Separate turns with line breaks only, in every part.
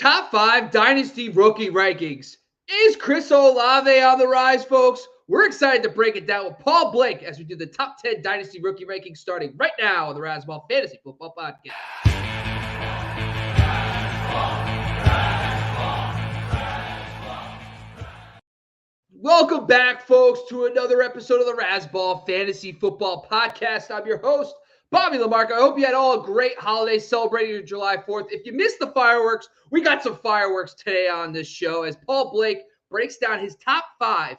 Top 5 Dynasty Rookie Rankings. Is Chris Olave on the rise, folks? We're excited to break it down with Paul Blake as we do the top 10 Dynasty Rookie Rankings starting right now on the Razzball Fantasy Football Podcast. Welcome back, folks, to another episode of the Razzball Fantasy Football Podcast. I'm your host, Bobby Lamarca. I hope you had all a great holiday celebrating your July 4th. If you missed the fireworks, we got some fireworks today on this show as Paul Blake breaks down his top 5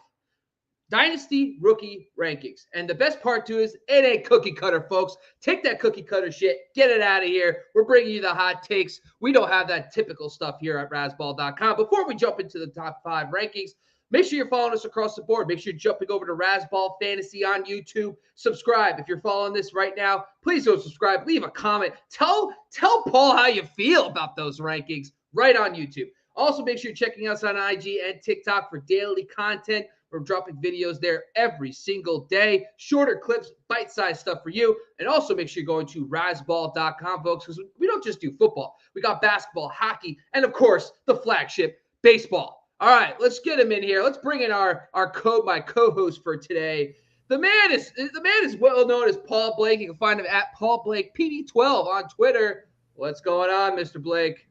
Dynasty Rookie Rankings. And the best part, too, is it ain't cookie cutter, folks. Take that cookie cutter shit. Get it out of here. We're bringing you the hot takes. We don't have that typical stuff here at Razzball.com. Before we jump into the top 5 rankings, make sure you're following us across the board. Make sure you're jumping over to Razzball Fantasy on YouTube. Subscribe. If you're following this right now, please go subscribe. Leave a comment. Tell Paul how you feel about those rankings right on YouTube. Also, make sure you're checking us on IG and TikTok for daily content. We're dropping videos there every single day. Shorter clips, bite-sized stuff for you. And also make sure you're going to Razzball.com, folks, because we don't just do football. We got basketball, hockey, and, of course, the flagship, baseball. All right, let's get him in here. Let's bring in my co-host for today. The man is well known as Paul Blake. You can find him at Paul Blake PD12 on Twitter. What's going on, Mr. Blake?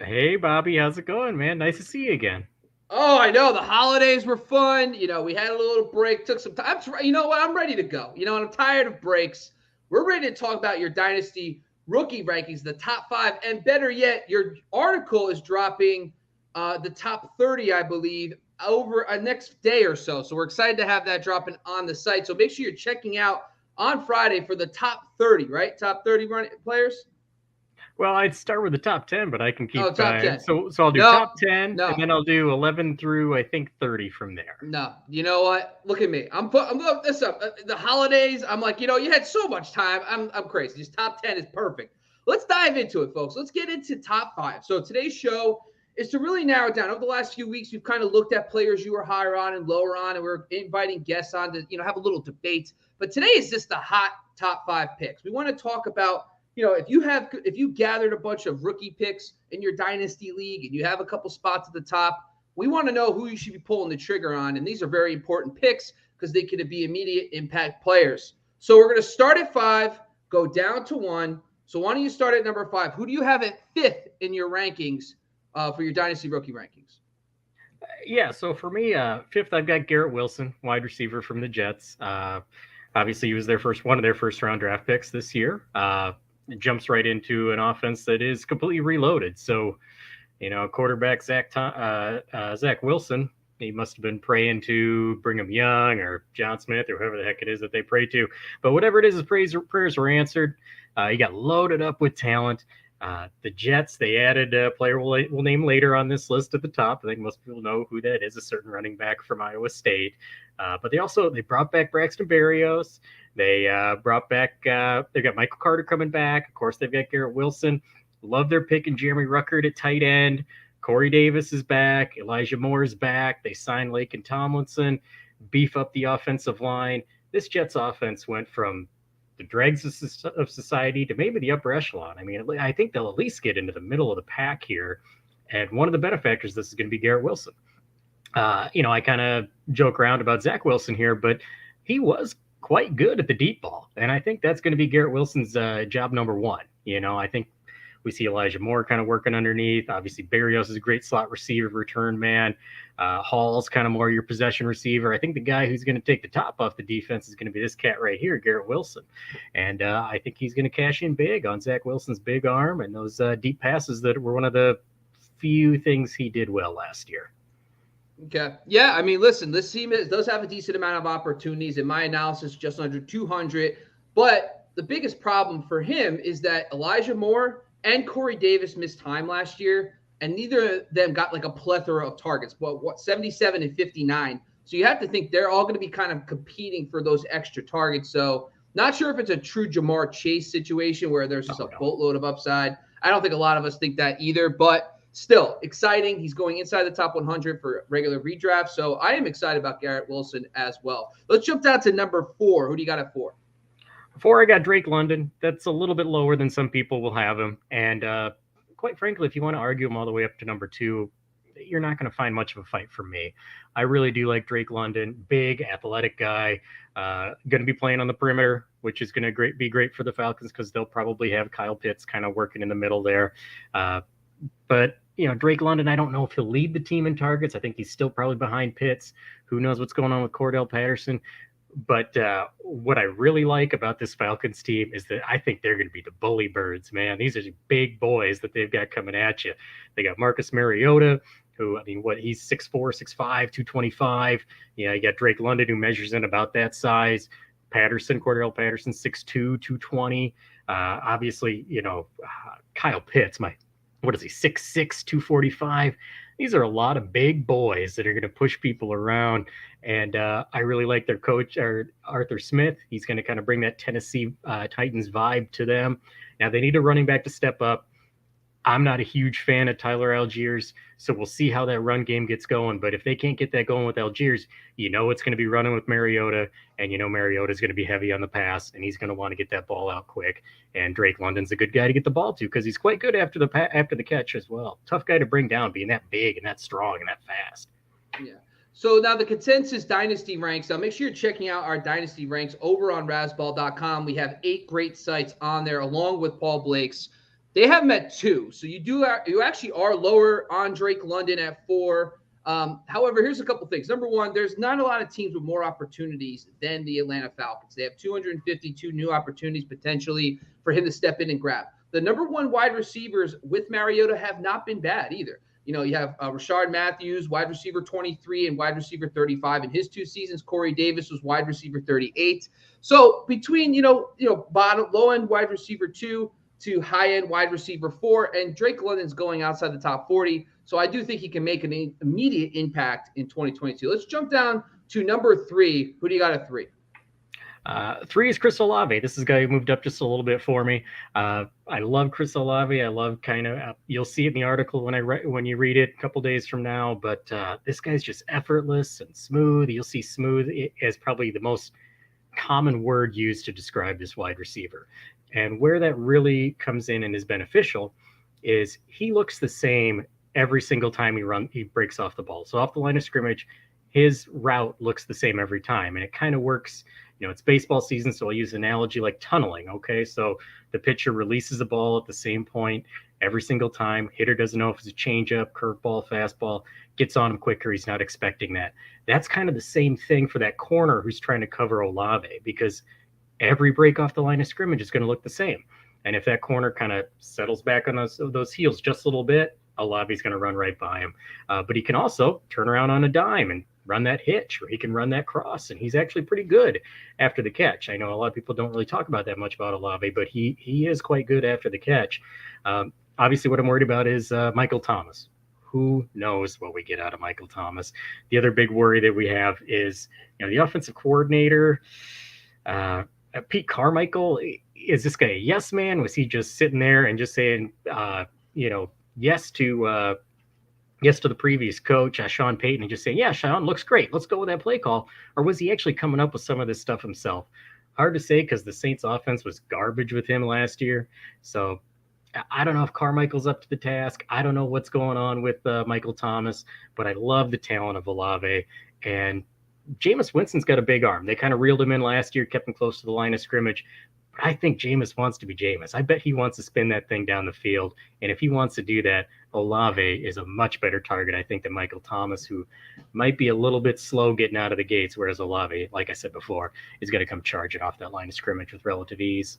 Hey, Bobby, how's it going, man? Nice to see you again.
Oh, I know. The holidays were fun. We had a little break, took some time. You know what? I'm ready to go. I'm tired of breaks. We're ready to talk about your Dynasty Rookie Rankings, the top 5. And better yet, your article is dropping the top 30, I believe, over a next day or so. So we're excited to have that dropping on the site. So make sure you're checking out on Friday for the top 30, right? Top 30 players?
Well, I'd start with the top 10, but I can keep
top 10.
So I'll do top 10, and then I'll do 11 through, I think, 30 from there.
No, you know what? Look at me. I'm looking this up. The holidays, I'm like, you had so much time. I'm crazy. Just top 10 is perfect. Let's dive into it, folks. Let's get into top 5. So today's show is to really narrow it down. Over the last few weeks, we've kind of looked at players you were higher on and lower on, and we're inviting guests on to, have a little debate. But today is just the hot top 5 picks. We want to talk about, if you gathered a bunch of rookie picks in your dynasty league and you have a couple spots at the top, we want to know who you should be pulling the trigger on. And these are very important picks because they could be immediate impact players. So we're going to start at 5, go down to 1. So why don't you start at number 5? Who do you have at 5th in your rankings for your dynasty rookie rankings?
Yeah, so for me, 5th, I've got Garrett Wilson, wide receiver from the Jets. Obviously, he was one of their first-round draft picks this year. It jumps right into an offense that is completely reloaded. So, quarterback Zach Wilson, he must have been praying to Brigham Young or John Smith or whoever the heck it is that they pray to. But whatever it is, his prayers were answered. He got loaded up with talent. The Jets, they added a player we'll name later on this list at the top. I think most people know who that is, a certain running back from Iowa State. But they brought back Braxton Berrios. They brought back, they've got Michael Carter coming back. Of course, they've got Garrett Wilson. Love their pick and Jeremy Ruckert at tight end. Corey Davis is back. Elijah Moore is back. They signed Laken Tomlinson, beef up the offensive line. This Jets offense went from the dregs of society to maybe the upper echelon. I mean, I think they'll at least get into the middle of the pack here. And one of the benefactors, this is going to be Garrett Wilson. I kind of joke around about Zach Wilson here, but he was quite good at the deep ball. And I think that's going to be Garrett Wilson's job number 1. I think we see Elijah Moore kind of working underneath. Obviously, Berrios is a great slot receiver, return man. Hall's kind of more your possession receiver. I think the guy who's going to take the top off the defense is going to be this cat right here, Garrett Wilson. And I think he's going to cash in big on Zach Wilson's big arm and those deep passes that were one of the few things he did well last year.
Okay. Yeah, I mean, listen, this team does have a decent amount of opportunities. In my analysis, just under 200. But the biggest problem for him is that Elijah Moore and Corey Davis missed time last year, and neither of them got like a plethora of targets, but 77 and 59. So you have to think they're all going to be kind of competing for those extra targets. So not sure if it's a true Jamar Chase situation where there's just a boatload of upside. I don't think a lot of us think that either, but still exciting. He's going inside the top 100 for regular redraft. So I am excited about Garrett Wilson as well. Let's jump down to number 4. Who do you got at 4?
4, I got Drake London. That's a little bit lower than some people will have him. And quite frankly, if you want to argue him all the way up to number 2, you're not going to find much of a fight from me. I really do like Drake London, big, athletic guy, going to be playing on the perimeter, which is going to be great for the Falcons because they'll probably have Kyle Pitts kind of working in the middle there. But Drake London, I don't know if he'll lead the team in targets. I think he's still probably behind Pitts. Who knows what's going on with Cordell Patterson? But what I really like about this Falcons team is that I think they're going to be the bully birds, man. These are big boys that they've got coming at you. They got Marcus Mariota, who, he's 6'4", 6'5", 225. You got Drake London, who measures in about that size. Cordell Patterson, 6'2", 220. Obviously, Kyle Pitts, 6'6", 245. These are a lot of big boys that are going to push people around. And I really like their coach, Arthur Smith. He's going to kind of bring that Tennessee Titans vibe to them. Now, they need a running back to step up. I'm not a huge fan of Tyler Algiers, so we'll see how that run game gets going. But if they can't get that going with Algiers, it's going to be running with Mariota, and Mariota is going to be heavy on the pass, and he's going to want to get that ball out quick. And Drake London's a good guy to get the ball to because he's quite good after the catch as well. Tough guy to bring down, being that big and that strong and that fast.
Yeah. So now the consensus Dynasty ranks. Now make sure you're checking out our Dynasty ranks over on Razzball.com. We have 8 great sites on there, along with Paul Blake's. They have them at 2, so you actually are lower on Drake London at 4. However, here's a couple things. Number one, there's not a lot of teams with more opportunities than the Atlanta Falcons. They have 252 new opportunities potentially for him to step in and grab. The number 1 wide receivers with Mariota have not been bad either. You have Rashard Matthews, wide receiver 23 and wide receiver 35 in his 2 seasons. Corey Davis was wide receiver 38. So between bottom low end wide receiver 2 to high-end wide receiver 4, and Drake London's going outside the top 40. So I do think he can make an immediate impact in 2022. Let's jump down to number 3. Who do you got at 3?
3 is Chris Olave. This is a guy who moved up just a little bit for me. I love Chris Olave. I love you'll see it in the article when you read it a couple days from now, but this guy's just effortless and smooth. You'll see smooth as probably the most common word used to describe this wide receiver. And where that really comes in and is beneficial is he looks the same every single time he breaks off the ball. So off the line of scrimmage, his route looks the same every time. And it kind of works, it's baseball season, so I'll use an analogy like tunneling, okay? So the pitcher releases the ball at the same point every single time. Hitter doesn't know if it's a changeup, curveball, fastball, gets on him quicker. He's not expecting that. That's kind of the same thing for that corner who's trying to cover Olave, because every break off the line of scrimmage is going to look the same. And if that corner kind of settles back on those heels just a little bit, Olave's going to run right by him. But he can also turn around on a dime and run that hitch, or he can run that cross. And he's actually pretty good after the catch. I know a lot of people don't really talk about that much about Olave, but he is quite good after the catch. Obviously, what I'm worried about is Michael Thomas. Who knows what we get out of Michael Thomas? The other big worry that we have is, the offensive coordinator, Pete Carmichael. Is this guy a yes man? Was he just sitting there and just saying, yes to the previous coach, Sean Payton, and just saying, yeah, Sean, looks great. Let's go with that play call. Or was he actually coming up with some of this stuff himself? Hard to say, because the Saints offense was garbage with him last year. So I don't know if Carmichael's up to the task. I don't know what's going on with Michael Thomas, but I love the talent of Olave. And Jameis Winston's got a big arm. They kind of reeled him in last year, kept him close to the line of scrimmage. But I think Jameis wants to be Jameis. I bet he wants to spin that thing down the field. And if he wants to do that, Olave is a much better target, I think, than Michael Thomas, who might be a little bit slow getting out of the gates, whereas Olave, like I said before, is going to come charging off that line of scrimmage with relative ease.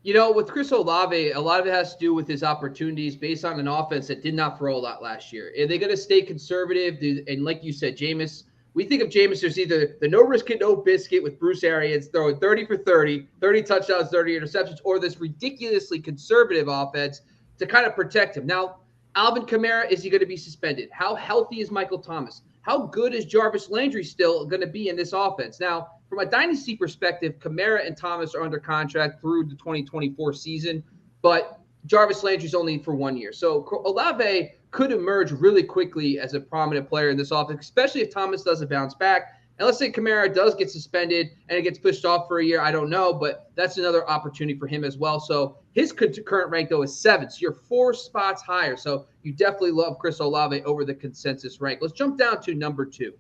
With Chris Olave, a lot of it has to do with his opportunities based on an offense that did not throw a lot last year. Are they going to stay conservative? And like you said, Jameis, we think of Jameis, there's either the no risk it, no biscuit with Bruce Arians throwing 30 for 30, 30 touchdowns, 30 interceptions, or this ridiculously conservative offense to kind of protect him. Now, Alvin Kamara, is he going to be suspended? How healthy is Michael Thomas? How good is Jarvis Landry still going to be in this offense? Now, from a dynasty perspective, Kamara and Thomas are under contract through the 2024 season, but Jarvis Landry's only for 1 year. So Olave could emerge really quickly as a prominent player in this offense, especially if Thomas doesn't bounce back. And let's say Kamara does get suspended and it gets pushed off for a year. I don't know, but that's another opportunity for him as well. So his current rank, though, is 7. So you're 4 spots higher. So you definitely love Chris Olave over the consensus rank. Let's jump down to number 2.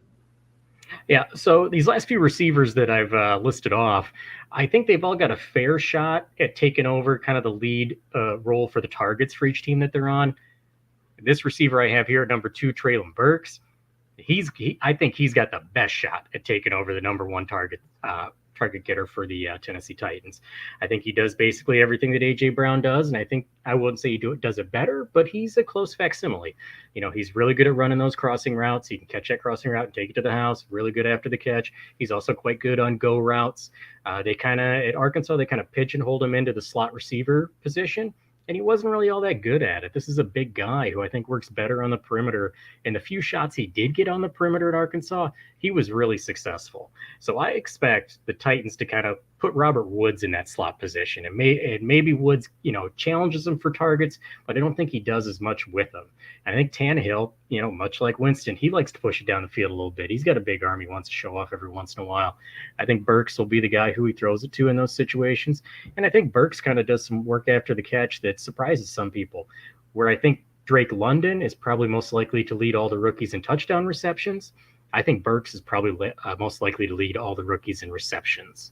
Yeah, so these last few receivers that I've listed off, I think they've all got a fair shot at taking over kind of the lead role for the targets for each team that they're on. This receiver I have here at number 2, Treylon Burks, I think he's got the best shot at taking over the number 1 target getter for the Tennessee Titans. I think he does basically everything that A.J. Brown does, and I think I wouldn't say he does it better, but he's a close facsimile. He's really good at running those crossing routes. He can catch that crossing route and take it to the house. Really good after the catch. He's also quite good on go routes. At Arkansas, they kind of pigeonholed him into the slot receiver position, and he wasn't really all that good at it. This is a big guy who I think works better on the perimeter. And the few shots he did get on the perimeter at Arkansas, he was really successful. So I expect the Titans to kind of put Robert Woods in that slot position. And maybe Woods, challenges him for targets, but I don't think he does as much with them. And I think Tannehill, much like Winston, he likes to push it down the field a little bit. He's got a big arm he wants to show off every once in a while. I think Burks will be the guy who he throws it to in those situations. And I think Burks kind of does some work after the catch that surprises some people, where I think Drake London is probably most likely to lead all the rookies in touchdown receptions. I think Burks is probably most likely to lead all the rookies in receptions.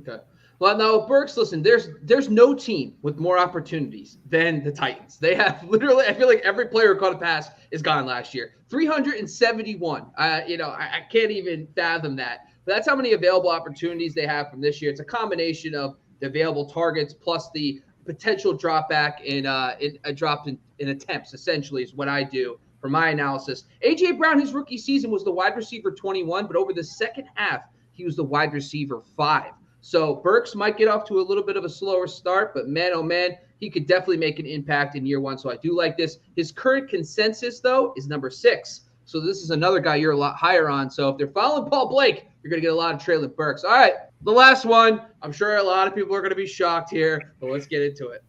Okay. Well, now Burks, listen, there's no team with more opportunities than the Titans. They have literally, I feel like every player who caught a pass is gone last year. 371. I can't even fathom that. But that's how many available opportunities they have from this year. It's a combination of the available targets plus the potential drop back in attempts, essentially, is what I do for my analysis. A.J. Brown, his rookie season, was the wide receiver 21, but over the second half, he was the wide receiver 5. So Burks might get off to a little bit of a slower start, but man, oh man, he could definitely make an impact in year 1. So I do like this. His current consensus, though, is number 6. So this is another guy you're a lot higher on. So if they're following Paul Blake, you're going to get a lot of Treylon Burks. All right, the last one. I'm sure a lot of people are going to be shocked here, but let's get into it.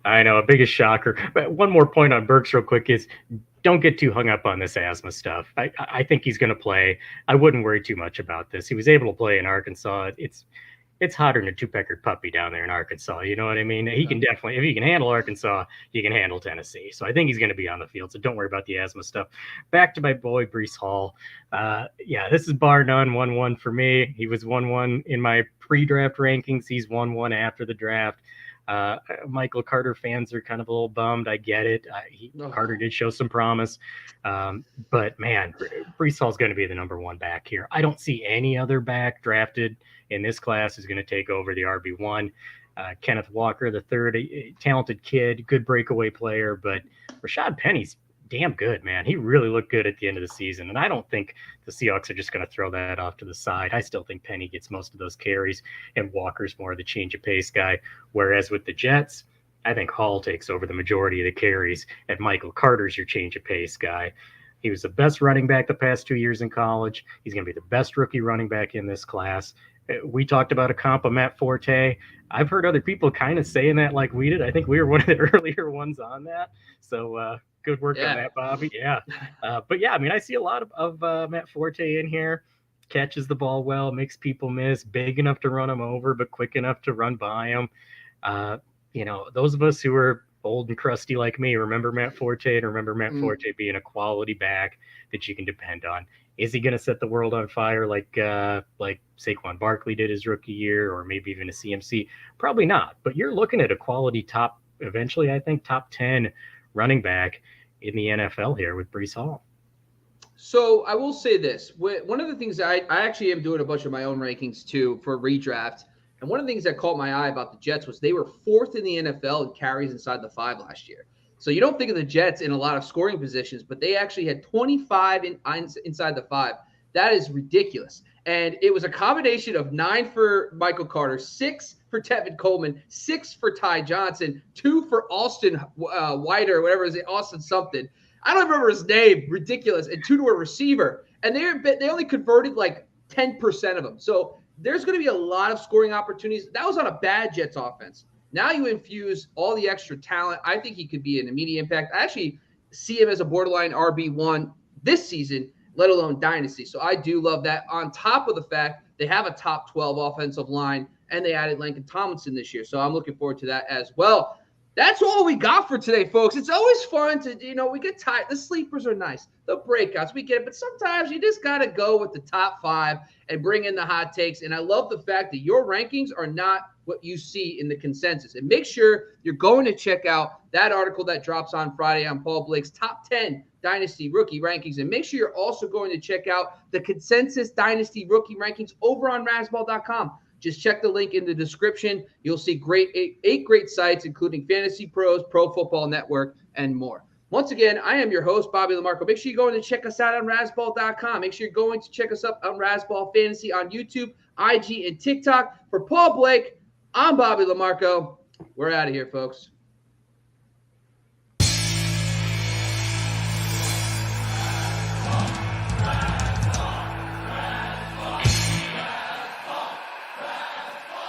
I know, a biggest shocker. But one more point on Burks real quick is don't get too hung up on this asthma stuff. I think he's going to play. I wouldn't worry too much about this. He was able to play in Arkansas. It's hotter than a 2-peckered puppy down there in Arkansas. You know what I mean? He can definitely, if he can handle Arkansas, he can handle Tennessee. So I think he's going to be on the field. So don't worry about the asthma stuff. Back to my boy, Breece Hall. This is bar none 1-1 for me. He was 1-1 in my pre-draft rankings. He's 1-1 after the draft. Michael Carter fans are kind of a little bummed. I get it. Carter did show some promise. But man, Breece Hall is going to be the number 1 back here. I don't see any other back drafted in this class is going to take over the RB1. Kenneth Walker, the third, a talented kid, good breakaway player, but Rashad Penny's damn good, man. He really looked good at the end of the season, and I don't think the Seahawks are just going to throw that off to the side. I still think Penny gets most of those carries, and Walker's more of the change of pace guy, whereas with the Jets, I think Hall takes over the majority of the carries, and Michael Carter's your change of pace guy. He was the best running back the past 2 years in college. He's going to be the best rookie running back in this class. We talked about a comp of Matt Forte. I've heard other people kind of saying that like we did. I think we were one of the earlier ones on that. So good work on that, Bobby. Yeah. But yeah, I mean, I see a lot of Matt Forte in here. Catches the ball well, makes people miss, big enough to run him over, but quick enough to run by him. Those of us who are old and crusty like me remember Matt Forte and remember Matt Forte being a quality back that you can depend on. Is he going to set the world on fire like Saquon Barkley did his rookie year, or maybe even a CMC? Probably not. But you're looking at a quality eventually, I think, top 10 running back in the NFL here with Breece Hall.
So I will say this. One of the things I actually am doing a bunch of my own rankings too for redraft. And one of the things that caught my eye about the Jets was they were 4th in the NFL in carries inside the 5 last year. So you don't think of the Jets in a lot of scoring positions, but they actually had 25 inside the 5. That is ridiculous. And it was a combination of 9 for Michael Carter, 6 for Tevin Coleman, 6 for Ty Johnson, 2 for Austin White or whatever it is, Austin something. I don't remember his name. Ridiculous. And 2 to a receiver. And they only converted like 10% of them. So there's going to be a lot of scoring opportunities. That was on a bad Jets offense. Now you infuse all the extra talent. I think he could be an immediate impact. I actually see him as a borderline RB1 this season. let alone Dynasty. So I do love that, on top of the fact they have a top 12 offensive line, and they added Laken Tomlinson this year. So I'm looking forward to that as well. That's all we got for today, folks. It's always fun to, we get tired. The sleepers are nice. The breakouts, we get it. But sometimes you just got to go with the top 5 and bring in the hot takes. And I love the fact that your rankings are not what you see in the consensus. And make sure you're going to check out that article that drops on Friday on Paul Blake's top 10 Dynasty Rookie Rankings. And make sure you're also going to check out the consensus Dynasty Rookie Rankings over on Razzball.com. Just check the link in the description. You'll see eight great sites, including Fantasy Pros, Pro Football Network, and more. Once again, I am your host, Bobby LaMarco. Make sure you're going to check us out on Razzball.com. Make sure you're going to check us up on Razzball Fantasy on YouTube, IG, and TikTok. For Paul Blake, I'm Bobby LaMarco. We're out of here, folks.